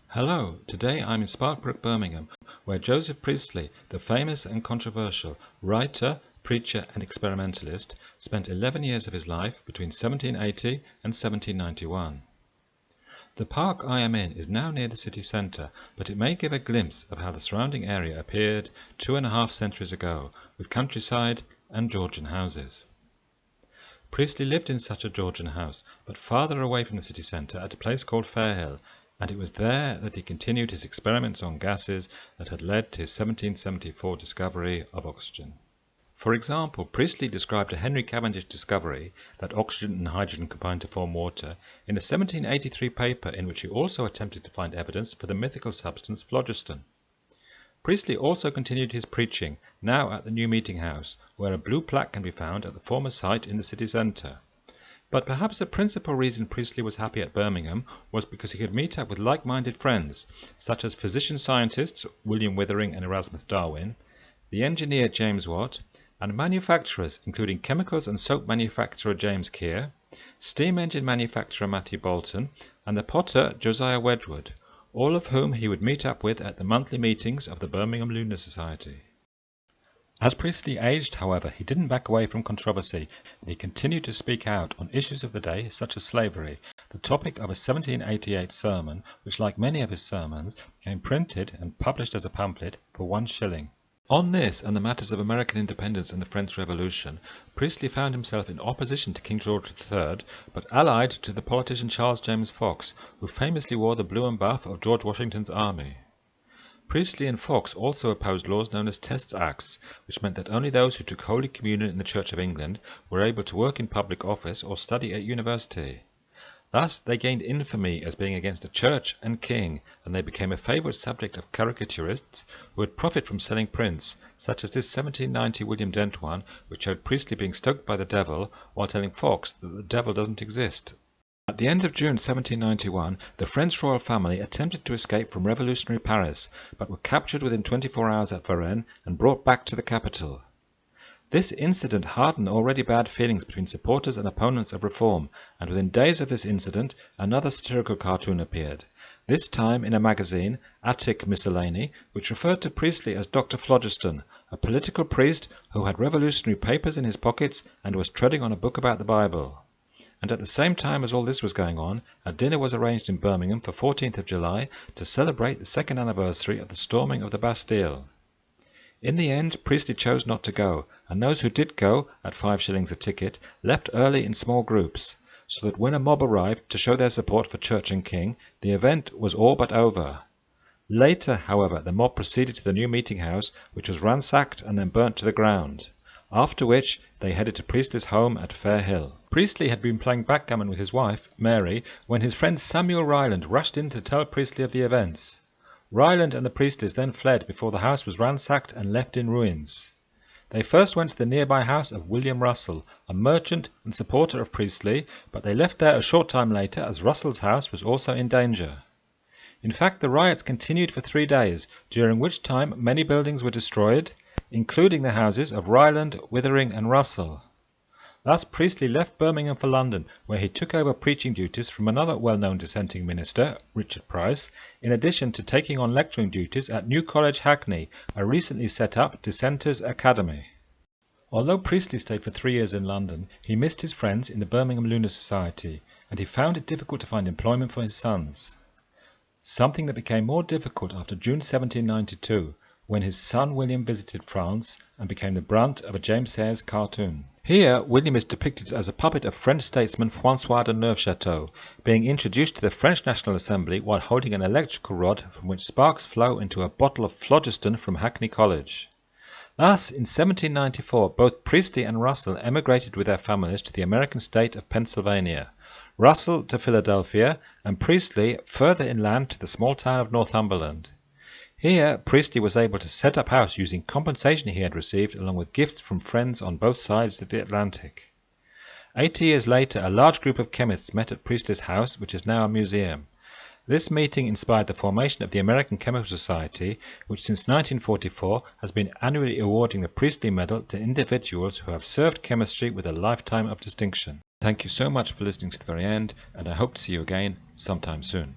Hello, today I'm in Sparkbrook, Birmingham, where Joseph Priestley, the famous and controversial writer, preacher and experimentalist, spent 11 years of his life between 1780 and 1791. The park I am in is now near the city centre, but it may give a glimpse of how the surrounding area appeared 2.5 centuries ago, with countryside and Georgian houses. Priestley lived in such a Georgian house, but farther away from the city centre at a place called Fairhill, and it was there that he continued his experiments on gases that had led to his 1774 discovery of oxygen. For example, Priestley described a Henry Cavendish discovery that oxygen and hydrogen combine to form water in a 1783 paper in which he also attempted to find evidence for the mythical substance phlogiston. Priestley also continued his preaching, now at the new meeting house, where a blue plaque can be found at the former site in the city centre. But perhaps the principal reason Priestley was happy at Birmingham was because he could meet up with like-minded friends, such as physician-scientists William Withering and Erasmus Darwin, the engineer James Watt, and manufacturers including chemicals and soap manufacturer James Keir, steam engine manufacturer Matthew Boulton, and the potter Josiah Wedgwood, all of whom he would meet up with at the monthly meetings of the Birmingham Lunar Society. As Priestley aged, however, he didn't back away from controversy, and he continued to speak out on issues of the day such as slavery, the topic of a 1788 sermon which, like many of his sermons, became printed and published as a pamphlet for 1 shilling. On this and the matters of American independence and the French Revolution, Priestley found himself in opposition to King George III, but allied to the politician Charles James Fox, who famously wore the blue and buff of George Washington's army. Priestley and Fox also opposed laws known as Test Acts, which meant that only those who took Holy Communion in the Church of England were able to work in public office or study at university. Thus they gained infamy as being against the Church and King, and they became a favourite subject of caricaturists who would profit from selling prints, such as this 1790 William Dent one, which showed Priestley being stoked by the devil while telling Fox that the devil doesn't exist. At the end of June 1791, the French royal family attempted to escape from revolutionary Paris, but were captured within 24 hours at Varennes and brought back to the capital. This incident hardened already bad feelings between supporters and opponents of reform, and within days of this incident another satirical cartoon appeared, this time in a magazine, Attic Miscellany, which referred to Priestley as Dr. Flodgeston, a political priest who had revolutionary papers in his pockets and was treading on a book about the Bible. And at the same time as all this was going on, a dinner was arranged in Birmingham for 14th of July to celebrate the 2nd anniversary of the storming of the Bastille. In the end, Priestley chose not to go, and those who did go, at 5 shillings a ticket, left early in small groups, so that when a mob arrived to show their support for Church and King, the event was all but over. Later, however, the mob proceeded to the new meeting house, which was ransacked and then burnt to the ground, after which they headed to Priestley's home at Fairhill. Priestley had been playing backgammon with his wife, Mary, when his friend Samuel Ryland rushed in to tell Priestley of the events. Ryland and the Priestleys then fled before the house was ransacked and left in ruins. They first went to the nearby house of William Russell, a merchant and supporter of Priestley, but they left there a short time later as Russell's house was also in danger. In fact, the riots continued for 3 days, during which time many buildings were destroyed, including the houses of Ryland, Withering and Russell. Thus Priestley left Birmingham for London, where he took over preaching duties from another well-known dissenting minister, Richard Price, in addition to taking on lecturing duties at New College, Hackney, a recently set up dissenters' academy. Although Priestley stayed for 3 years in London, he missed his friends in the Birmingham Lunar Society, and he found it difficult to find employment for his sons. Something that became more difficult after June 1792, when his son William visited France and became the brunt of a James Sayers cartoon. Here, William is depicted as a puppet of French statesman François de Neufchâteau, being introduced to the French National Assembly while holding an electrical rod from which sparks flow into a bottle of phlogiston from Hackney College. Thus, in 1794, both Priestley and Russell emigrated with their families to the American state of Pennsylvania, Russell to Philadelphia, and Priestley further inland to the small town of Northumberland. Here, Priestley was able to set up house using compensation he had received along with gifts from friends on both sides of the Atlantic. 80 years later, a large group of chemists met at Priestley's house, which is now a museum. This meeting inspired the formation of the American Chemical Society, which since 1944 has been annually awarding the Priestley Medal to individuals who have served chemistry with a lifetime of distinction. Thank you so much for listening to the very end, and I hope to see you again sometime soon.